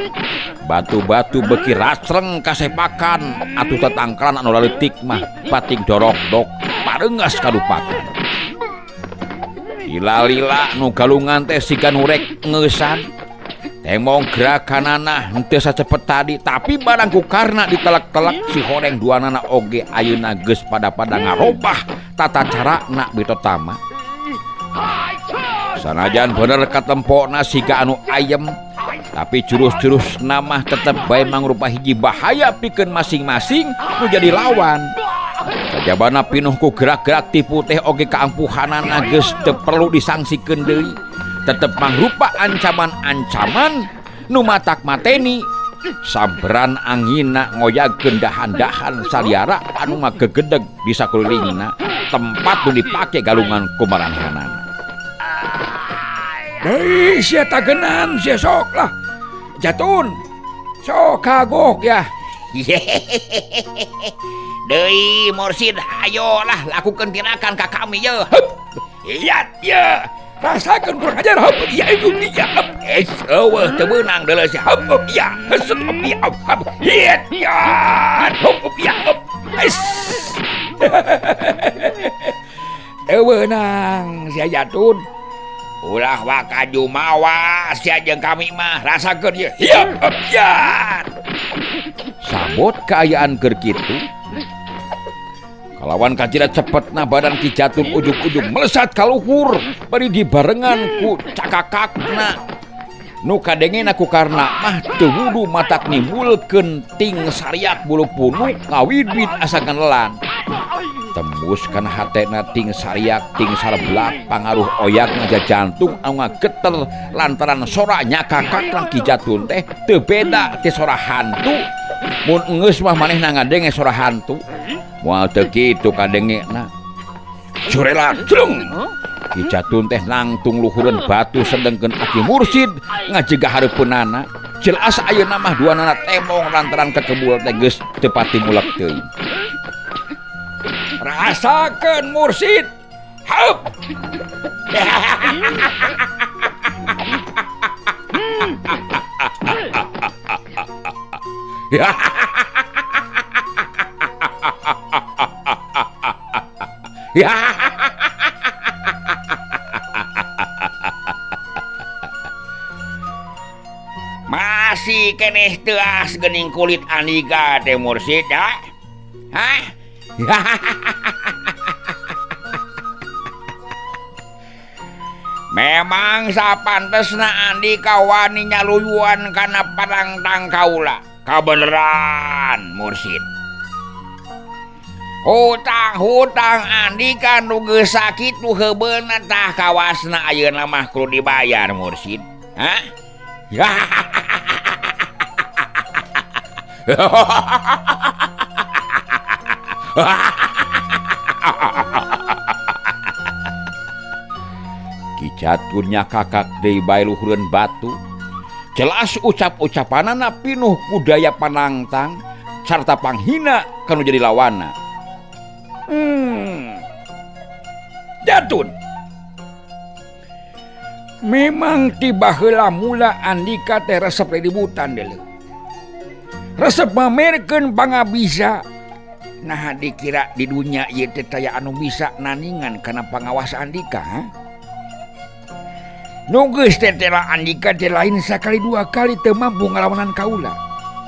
Batu-batu beki rasreng kasepakan atuh tatangkalan anu leutik mah pating dorok-dok pareungas kadupakan. Lila-lila nu galungan teh siga nurek ngeusan. Temong gerakanana henteu sacepet tadi, tapi barangku karena ditelek-telek si horeng duanana oge ayeuna geus pada-pada ngarobah tata carana bito tama. Sanajan bener katempona siga anu ayem, tapi jurus-jurus namah tetep bae mangrupa hiji bahaya pikeun masing-masing nu jadi lawan. Kajabana pinuh ku gerak-gerak tipu teh oge kaampuhanana geus teu perlu disangsikeun deui, tetep mangrupa ancaman-ancaman nu matak mateni. Samberan anginna ngoyagkeun dahan-dahan saliara anu magegedeg di sakulilingna tempat nu dipake galungan kumaranhanana. Deui sia tagenan sia sok lah. Jatun. Sok kagok ya. Deui Mursid, ayolah lakukan tirakan ka kami ye. Iya, ya. Rasakan kurang ajar. Iya itu dia. Eueuh teu beunang deuleu sia. Iya, hesut iya. Iya, ya. Iya. Teu beunang sia Jatun. Ulah waka jumawa sia jeung kami mah rasakeun ye. Iya. Sabot kaayaan keur kitu. Kalawan kajirat cepetna badan Ki Jatun ujug-ujug melesat ka luhur bari dibarengan ku cakakakna. Nu kadengena ku karna mah teu wudu matak nimbulkeun ting sariak bulu punuk ngawidwid asagan lelan. Tembus kana hatena ting sariak ting saleblak pangaruh oyakna ja jantung anu ngageter lantaran sora nyakakak Ki Jatun teh teu beda ti sora hantu. Mun geus mah manehna ngadenge sora hantu. Moal teu kitu kadengena. Curela jeung. Ki Jatun teh nangtung luhureun batu sedengkeun Aki Mursid ngajegah hareupeunana. Jelas ayeuna mah duanana temong lantaran kekebul teh geus teu pati mulek teuing. Rasakeun Mursid. Heup. Masih keneh teuas geuning kulit Andika teh Mursid ya. Hah? Memang sapantesna Andika wani nyaluyuan kana parangtang kaula. Kabeneran Mursid. Hutang-hutang Andika nu geus sakitu heubeuna tah kawasna ayeuna mah kudu dibayar Mursid. Hah? Ki Jatun nyakakak deui bae luhureun batu. Jelas ucap-ucapanana pinuh budaya panantang sarta panghina kanu jadi lawana. Jatun. Memang tiba heula mula Andika teh resep ributan deuleu. Resep mamerkeun pangabisa. Nah dikira di dunia ieu teh taya anu bisa naningan kana pangawas Andika, ha? Nu geus tetela Andika teh lain sakali dua kali teu mampu ngalawanan kaula.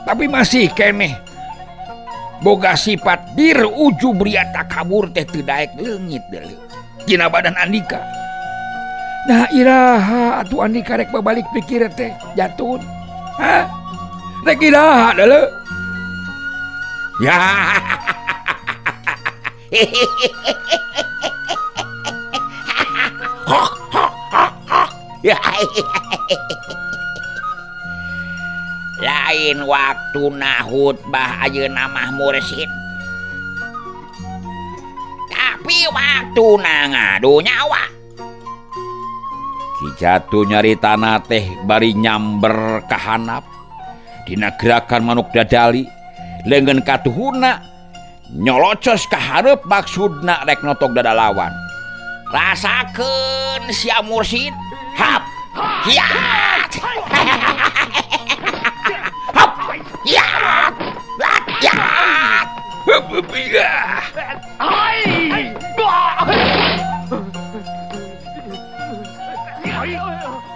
Tapi masih keneh boga sifat dir ujub riata kabur teh teu daek leungit deuleu dina badan Andika. Nah iraha atuh Andika rek babalik pikir teh Jatun. Hah? Rek iraha deuleu. Ya. Lain waktuna khutbah ayeuna mah Mursid. Tapi waktuna ngadu nyawa. Ki Jatun nyaritana teh bari nyamber ka handap dina gerakan manuk dadali leungeun katuhuna nyolocos ka hareup maksudna rek notog dada lawan. Rasakeun sia Mursid. Hap. Hiat. Hap. Hiat. Hiat. Ai.